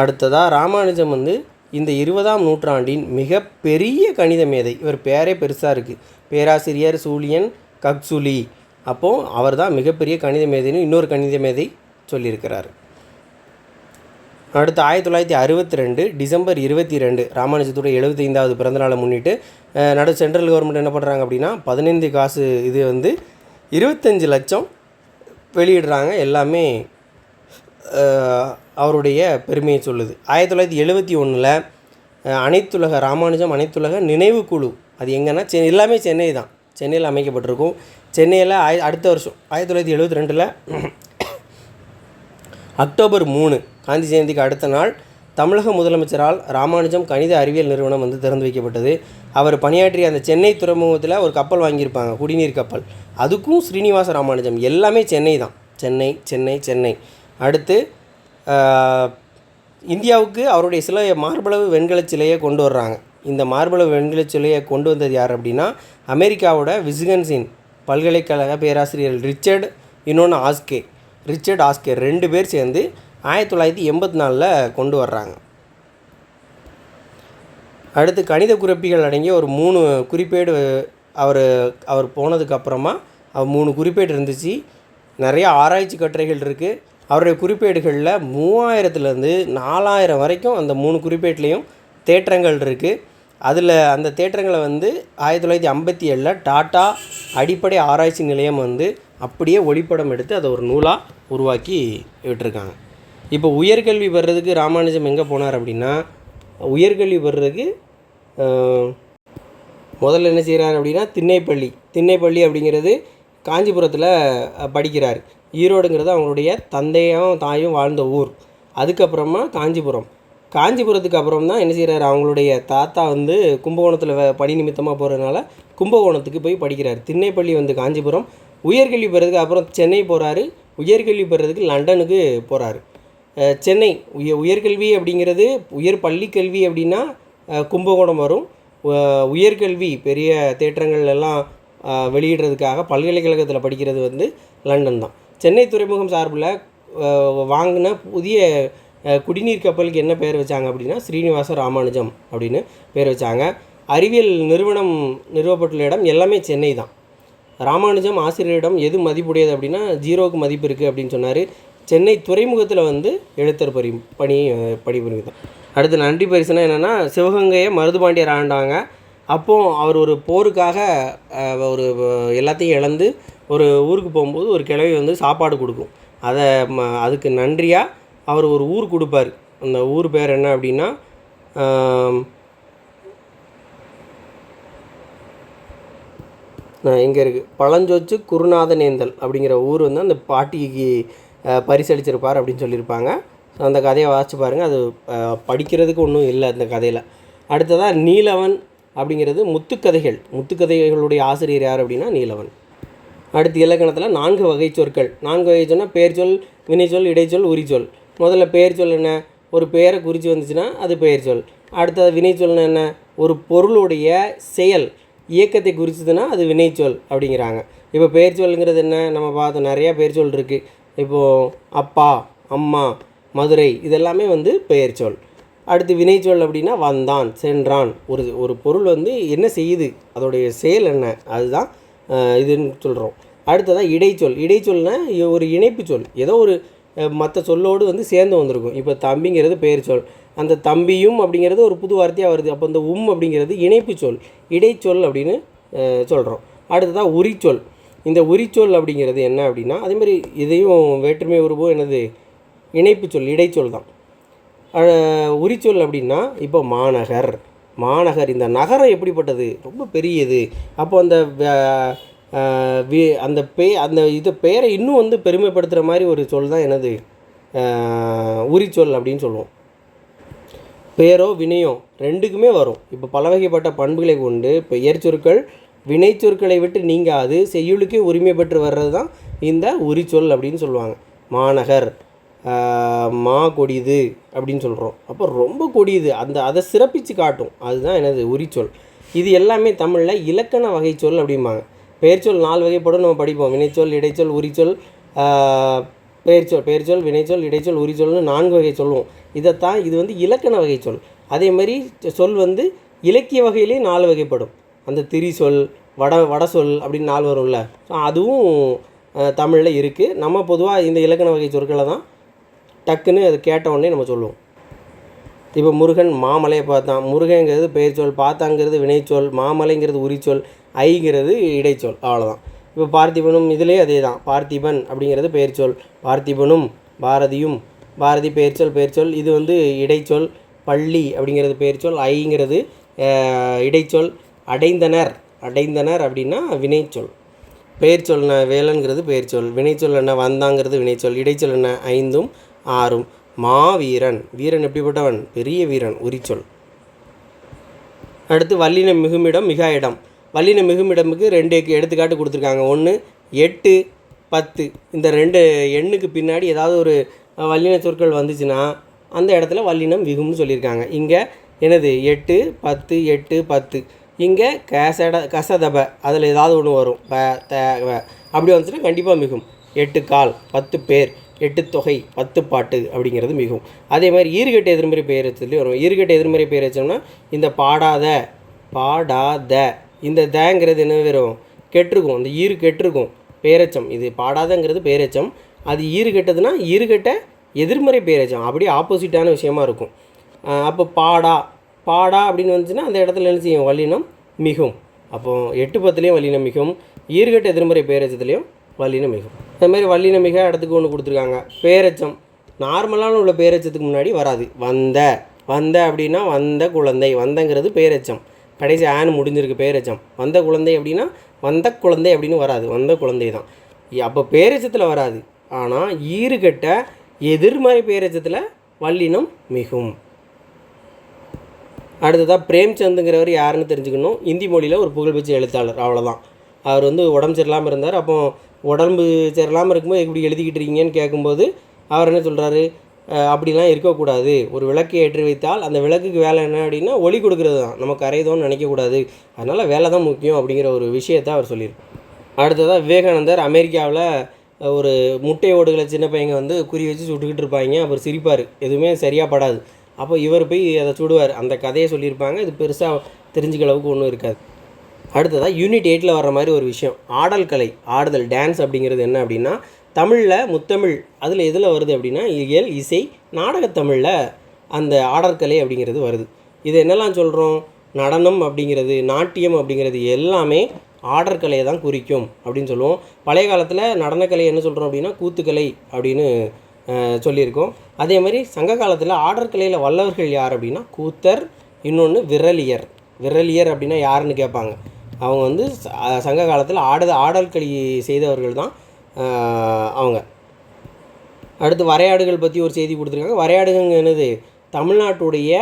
அடுத்ததாக ராமானுஜம் வந்து இந்த 20ஆம் நூற்றாண்டின் மிகப்பெரிய கணித மேதை. இவர் பேரே பெருசாக இருக்குது, பேராசிரியர் சூலியன் கக்சுலி. அப்போது அவர் தான் மிகப்பெரிய கணித மேதைன்னு இன்னொரு கணித மேதை சொல்லியிருக்கிறார். அடுத்து 1962 டிசம்பர் 22 ராமானுஜத்துடைய 75வது பிறந்தநாளை முன்னிட்டு சென்ட்ரல் கவர்மெண்ட் என்ன பண்ணுறாங்க அப்படின்னா 15 காசு இது வந்து 25 லட்சம் வெளியிடுறாங்க. எல்லாமே அவருடைய பெருமையை சொல்லுது. 1971 அனைத்துலக ராமானுஜம் அனைத்துலக நினைவு குழு, அது எங்கன்னா எல்லாமே சென்னை தான், சென்னையில் அமைக்கப்பட்டிருக்கும். சென்னையில் அடுத்த வருஷம் 1972 அக்டோபர் 3 காந்தி ஜெயந்திக்கு அடுத்த நாள் தமிழக முதலமைச்சரால் ராமானுஜம் கணித அறிவியல் நிறுவனம் வந்து திறந்து வைக்கப்பட்டது. அவர் பணியாற்றிய அந்த சென்னை துறைமுகத்தில் ஒரு கப்பல் வாங்கியிருப்பாங்க, குடிநீர் கப்பல். அதுக்கும் ஸ்ரீனிவாச ராமானுஜம். எல்லாமே சென்னை தான், சென்னை சென்னை சென்னை. அடுத்து இந்தியாவுக்கு அவருடைய சில மார்பளவு வெண்கலச் சிலையை கொண்டு வர்றாங்க. இந்த மார்பளவு வெண்கலச் சிலையை கொண்டு வந்தது யார் அப்படின்னா அமெரிக்காவோட விஸ்கன்சின் பல்கலைக்கழக பேராசிரியர் ரிச்சர்ட் ஆஸ்கே 2 பேர் சேர்ந்து 1984 கொண்டு வர்றாங்க. அடுத்து கணித குறிப்புகள் அடங்கிய ஒரு 3 குறிப்பேடு அவர் போனதுக்கப்புறமா 3 குறிப்பேடு இருந்துச்சு. நிறைய ஆராய்ச்சி கட்டுரைகள் இருக்குது. அவருடைய குறிப்பேடுகளில் 3000லேருந்து 4000 வரைக்கும் அந்த 3 குறிப்பேட்லேயும் தேற்றங்கள் இருக்குது. அதில் அந்த தேற்றங்களை வந்து 1957 டாட்டா அடிப்படை ஆராய்ச்சி நிலையம் வந்து அப்படியே ஒளிப்படம் எடுத்து அதை ஒரு நூலாக உருவாக்கி விட்டுருக்காங்க. இப்போ உயர்கல்வி பெறுறதுக்கு ராமானுஜம் எங்கே போனார் அப்படின்னா உயர்கல்வி பெறுறதுக்கு முதல்ல என்ன செய்கிறார் அப்படின்னா திண்ணைப்பள்ளி அப்படிங்கிறது காஞ்சிபுரத்தில் படிக்கிறார். ஈரோடுங்கிறது அவங்களுடைய தந்தையும் தாயும் வாழ்ந்த ஊர். அதுக்கப்புறமா காஞ்சிபுரத்துக்கு அப்புறம் தான் என்ன செய்கிறார், அவங்களுடைய தாத்தா வந்து கும்பகோணத்தில் பணி நிமித்தமாக போகிறதுனால கும்பகோணத்துக்கு போய் படிக்கிறார். திண்ணைப்பள்ளி வந்து காஞ்சிபுரம். உயர்கல்வி பெறதுக்கு அப்புறம் சென்னை போகிறாரு. உயர்கல்வி பெறதுக்கு லண்டனுக்கு போகிறாரு. சென்னை உயர்கல்வி அப்படிங்கிறது பள்ளி கல்வி அப்படின்னா கும்பகோணம் வரும். உயர்கல்வி பெரிய தேற்றங்கள் எல்லாம் வெளியிடுறதுக்காக பல்கலைக்கழகத்தில் படிக்கிறது வந்து லண்டன் தான். சென்னை துறைமுகம் சார்பில் வாங்கின புதிய குடிநீர் கப்பலுக்கு என்ன பேர் வச்சாங்க அப்படின்னா ஸ்ரீனிவாச ராமானுஜம் அப்படின்னு பேர் வச்சாங்க. அறிவியல் நிறுவனம் நிறுவப்பட்டுள்ள இடம் எல்லாமே சென்னை தான். ராமானுஜம் ஆசிரியரிடம் எது மதிப்புடையது அப்படின்னா 0க்கு மதிப்பு இருக்குது அப்படின்னு சொன்னார். சென்னை துறைமுகத்தில் வந்து எழுத்தர் பணிபுரிதான். அடுத்து நன்றி பரிசுனா என்னென்னா சிவகங்கையை மருதுபாண்டியர் ஆண்டாங்க. அப்போது அவர் ஒரு போருக்காக ஒரு எல்லாத்தையும் இழந்து ஒரு ஊருக்கு போகும்போது ஒரு கிழவி வந்து சாப்பாடு கொடுக்கும். அதுக்கு நன்றியாக அவர் ஒரு ஊர் கொடுப்பார். அந்த ஊர் பேர் என்ன அப்படின்னா இங்கே இருக்குது பழஞ்சொச்சு குருநாதனேந்தல் அப்படிங்கிற ஊர் வந்து அந்த பாட்டிக்கு பரிசளிச்சிருப்பார் அப்படின்னு சொல்லியிருப்பாங்க. அந்த கதையை வாசித்து பாருங்கள். அது படிக்கிறதுக்கு ஒன்றும் இல்லை அந்த கதையில். அடுத்ததாக நீலவன் அப்படிங்கிறது முத்துக்கதைகளுடைய ஆசிரியர் யார் அப்படின்னா நீலவன். அடுத்து இலக்கணத்தில் 4 வகை சொற்கள். 4 வகை சொன்னால் பெயர்ச்சொல், வினைச்சொல், இடைச்சொல், உரிச்சொல். முதல்ல பெயர்ச்சொல் என்ன, ஒரு பெயரை குறித்து வந்துச்சுன்னா அது பெயர்ச்சொல். அடுத்தது வினைச்சொல்னா என்ன, ஒரு பொருளுடைய செயல் இயக்கத்தை குறிச்சதுன்னா அது வினைச்சொல் அப்படிங்கிறாங்க. இப்போ பெயர்ச்சொல்ங்கிறது என்ன, நம்ம பார்த்தோம் நிறையா பெயர்ச்சொல் இருக்குது. இப்போது அப்பா, அம்மா, மதுரை இதெல்லாமே வந்து பெயர்ச்சொல். அடுத்து வினைச்சொல் அப்படின்னா வந்தான், சென்றான். ஒரு பொருள் வந்து என்ன செய்யுது, அதோடைய செயல் என்ன, அதுதான் இதுன்னு சொல்கிறோம். அடுத்ததான் இடைச்சொல்னால் ஒரு இணைப்பு சொல், ஏதோ ஒரு மற்ற சொல்லோடு வந்து சேர்ந்து வந்திருக்கும். இப்போ தம்பிங்கிறது பெயர்ச்சொல், அந்த தம்பியும் அப்படிங்கிறது ஒரு புது வார்த்தையாக வருது. அப்போ இந்த அப்படிங்கிறது இணைப்பு சொல், இடைச்சொல் அப்படின்னு சொல்கிறோம். அடுத்ததான் உரிச்சொல். இந்த உரிச்சொல் அப்படிங்கிறது என்ன அப்படின்னா அதேமாதிரி இதையும் வேற்றுமை உருவம் என்னது இணைப்பு சொல், இடைச்சொல் தான். உரிச்சொல் அப்படின்னா இப்போ மாநகர். இந்த நகரம் எப்படிப்பட்டது, ரொம்ப பெரியது. அப்போ அந்த அந்த இது பெயரை இன்னும் வந்து பெருமைப்படுத்துகிற மாதிரி ஒரு சொல் தான் என்னது உரிச்சொல் அப்படின்னு சொல்லுவோம். பெயரோ வினையோ ரெண்டுக்குமே வரும். இப்போ பல வகைப்பட்ட பண்புகளை கொண்டு பெயர் சொற்கள் வினை சொற்களை விட்டு நீங்காது செய்யுளுக்கே உரிமை பெற்று வர்றது தான் இந்த உரிச்சொல் அப்படின்னு சொல்லுவாங்க. மாநகர், மா கொடிது அப்படின்னு சொல்கிறோம். அப்போ ரொம்ப கொடிது, அதை சிறப்பித்து காட்டும், அதுதான் என்னது உரிச்சொல். இது எல்லாமே தமிழில் இலக்கண வகைச்சொல் அப்படிம்பாங்க. பெயர்ச்சொல் 4 வகைப்படும் நம்ம படிப்போம். வினைச்சொல், இடைச்சொல், உரிச்சொல், பெயர்ச்சொல், வினைச்சொல், இடைச்சொல், உரிச்சொல்னு 4 வகை சொல்லுவோம். இதைத்தான் இது வந்து இலக்கண வகைச்சொல். அதே மாதிரி சொல் வந்து இலக்கிய வகையிலே 4 வகைப்படும். அந்த திரிசொல், வடசொல் அப்படின்னு 4 வரும்ல, அதுவும் தமிழில் இருக்குது. நம்ம பொதுவாக இந்த இலக்கண வகை சொற்களை தான் டக்குன்னு அது கேட்ட உடனே நம்ம சொல்லுவோம். இப்போ முருகன் மாமலையை பார்த்தான், முருகங்கிறது பெயர்ச்சொல், பார்த்தாங்கிறது வினைச்சொல், மாமலைங்கிறது உரிச்சொல், ஐங்கிறது இடைச்சொல், அவ்வளோதான். இப்போ பார்த்திபனும் இதிலே அதே தான். பார்த்திபன் அப்படிங்கிறது பெயர்ச்சொல், பார்த்திபனும், பாரதியும், பாரதி பெயர்ச்சொல், இது வந்து இடைச்சொல். பள்ளி அப்படிங்கிறது பெயர்ச்சொல், ஐங்கிறது இடைச்சொல். அடைந்தனர் அப்படின்னா வினைச்சொல். பெயர்ச்சொல் வேலன்கிறது பெயர்ச்சொல், வினைச்சொல் என்ன வந்தாங்கிறது வினைச்சொல், இடைச்சொல் என்ன 5ம் 6ம். மாவீரன், வீரன் எப்படிப்பட்டவன், பெரிய வீரன், உரிச்சொல். அடுத்து வல்லின மிகுமிடம் மிகா இடம். வல்லின மிகுமிடமுக்கு 2 எடுத்துக்காட்டு கொடுத்துருக்காங்க. 1 8 10. இந்த 2 எண்ணுக்கு பின்னாடி ஏதாவது ஒரு வல்லின சொற்கள் வந்துச்சுன்னா அந்த இடத்துல வல்லினம் மிகும்னு சொல்லியிருக்காங்க. இங்கே என்னது 8 10 8 10. இங்கே கசதப அதில் ஏதாவது ஒன்று வரும், அப்படி வந்துச்சுன்னா கண்டிப்பாக மிகும். 8 கால் 10 பேர், 8 தொகை 10 பாட்டு அப்படிங்கிறது மிகும். அதே மாதிரி ஈறுகட்ட எதிர்மறை பெயரச்சத்துலேயும் வரும். ஈறுகட்ட எதிர்மறை பெயரச்சம்னா இந்த பாடாத, இந்த தேங்கிறது என்ன வரும், கெட்டிருக்கும், இந்த ஈறு கெட்டிருக்கும், பெயரச்சம். இது பாடாதங்கிறது பெயரச்சம், அது ஈறு கெட்டதுன்னா ஈறுகட்ட எதிர்மறை பெயரச்சம், அப்படியே ஆப்போசிட்டான விஷயமா இருக்கும். அப்போ பாடா அப்படின்னு வந்துச்சுன்னா அந்த இடத்துல என்ன செய்யும், வல்லினம் மிகும். அப்போது 8 10லேயும் வல்லினம் மிகும், ஈறுகட்ட எதிர்மறை பெயரச்சத்துலேயும் வல்லினம் மிகும். இந்த மாதிரி வல்லினம் மிக இடத்துக்கு ஒன்று கொடுத்துருக்காங்க. பேரச்சம் நார்மலான உள்ள பேரச்சத்துக்கு முன்னாடி வராது. வந்த அப்படின்னா வந்த குழந்தை, வந்தங்கிறது பேரச்சம், கடைசி ஆன்னு முடிஞ்சிருக்கு பேரச்சம். வந்த குழந்தை அப்படின்னா வந்த குழந்தை அப்படின்னு வராது, வந்த குழந்தை தான். அப்போ பேரச்சத்தில் வராது. ஆனால் ஈறுகட்ட எதிர்மறை பேரச்சத்தில் வல்லினம் மிகும். அடுத்ததாக பிரேம்சந்துங்கிறவர் யாருன்னு தெரிஞ்சுக்கணும். இந்தி மொழியில் ஒரு புகழ்பெற்ற எழுத்தாளர், அவ்வளோதான். அவர் வந்து உடம்பு சரியில்லாமல் இருந்தார். அப்போ உடம்பு சரியில்லாமல் இருக்கும்போது எப்படி எழுதிக்கிட்டு இருக்கீங்கன்னு கேட்கும்போது அவர் என்ன சொல்கிறாரு, அப்படிலாம் இருக்கக்கூடாது, ஒரு விளக்கை ஏற்றி வைத்தால் அந்த விளக்குக்கு வேலை என்ன அப்படின்னா ஒளி கொடுக்குறது தான், நமக்கு அரைதோன்னு நினைக்கக்கூடாது, அதனால் வேலை தான் முக்கியம் அப்படிங்கிற ஒரு விஷயத்தை அவர் சொல்லியிருக்கார். அடுத்ததாக விவேகானந்தர் அமெரிக்காவில் ஒரு முட்டை ஓடுகளை சின்ன பையங்க வந்து குறி வச்சு சுட்டுக்கிட்டு இருப்பாங்க. அவர் சிரிப்பார், எதுவுமே சரியாக படாது. அப்போ இவர் போய் அதை சுடுவார். அந்த கதையை சொல்லியிருப்பாங்க. இது பெருசாக தெரிஞ்சுக்க அளவுக்கு ஒன்றும் இருக்காது. அடுத்ததாக யூனிட் 8 வர்ற மாதிரி ஒரு விஷயம், ஆடல் கலை, ஆடுதல், டான்ஸ் அப்படிங்கிறது என்ன அப்படின்னா தமிழில் முத்தமிழ் அதில் எதில் வருது அப்படின்னா இயல், இசை, நாடகத்தமிழில் அந்த ஆடற்கலை அப்படிங்கிறது வருது. இது என்னெல்லாம் சொல்கிறோம், நடனம் அப்படிங்கிறது, நாட்டியம் அப்படிங்கிறது எல்லாமே ஆடற்கலையை தான் குறிக்கும் அப்படின்னு சொல்லுவோம். பழைய காலத்தில் நடனக்கலை என்ன சொல்கிறோம் அப்படின்னா கூத்துக்கலை அப்படின்னு சொல்லியிருக்கோம். அதே மாதிரி சங்க காலத்தில் ஆடற்கலையில் வல்லவர்கள் யார் அப்படின்னா கூத்தர், இன்னொன்று விரலியர் அப்படின்னா யாருன்னு கேட்பாங்க. அவங்க வந்து சங்க காலத்தில் ஆடல் களி செய்தவர்கள் தான் அவங்க. அடுத்து வரையாடுகள் பற்றி ஒரு செய்தி கொடுத்துருக்காங்க. வரையாடுகள் என்னது, தமிழ்நாட்டுடைய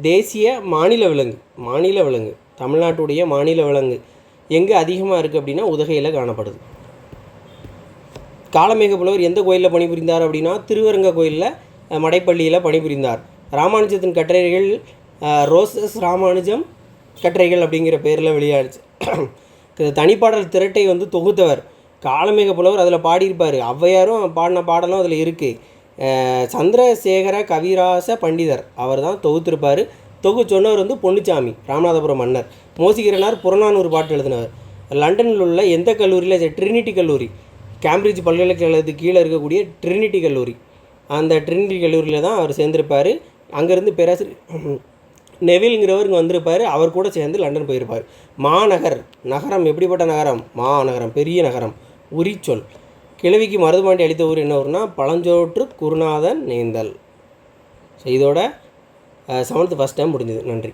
தேசிய மாநில விலங்கு. தமிழ்நாட்டுடைய மாநில விலங்கு எங்கே அதிகமாக இருக்குது அப்படின்னா உதகையில் காணப்படுது. காளமேக புலவர் எந்த கோயிலில் பணிபுரிந்தார் அப்படின்னா திருவரங்க கோயிலில் மடைப்பள்ளியில் பணிபுரிந்தார். ராமானுஜத்தின் கட்டுரைகள் ரோசஸ் ராமானுஜம் கட்டுரைகள் அப்படிங்கிற பேரில் வெளியாடுச்சு. தனிப்பாடல் திரட்டை வந்து தொகுத்தவர் காளமேக புலவர், அதில் பாடியிருப்பார். ஔவையாரும் பாடின பாடலும் அதில் இருக்குது. சந்திரசேகர கவிராச பண்டிதர் அவர் தான் தொகுத்திருப்பார். சொன்னவர் வந்து பொன்னுச்சாமி, ராமநாதபுரம் மன்னர். மோசிகரனார் புறநானூறு பாட்டு எழுதினவர். லண்டனில் உள்ள எந்த கல்லூரியில், ட்ரினிட்டி கல்லூரி, கேம்பிரிட்ஜ் பல்கலைக்கழகத்துக்கு கீழே இருக்கக்கூடிய ட்ரினிட்டி கல்லூரி, அந்த ட்ரினிட்டி கல்லூரியில் தான் அவர் சேர்ந்திருப்பார். அங்கேருந்து பேராசிரியர் நெவில்ங்கிறவர் இங்கே வந்திருப்பார். அவர் கூட சேர்ந்து லண்டன் போயிருப்பார். மாநகர், நகரம் எப்படிப்பட்ட நகரம், மாநகரம், பெரிய நகரம், உரிச்சொல். கிழவிக்கு மருதுபாண்டி அளித்த ஊர் என்ன ஊர்னா பழஞ்சோற்று குருநாதன் நேந்தல். ஸோ இதோட 7th ஃபஸ்ட் டைம் முடிஞ்சது. நன்றி.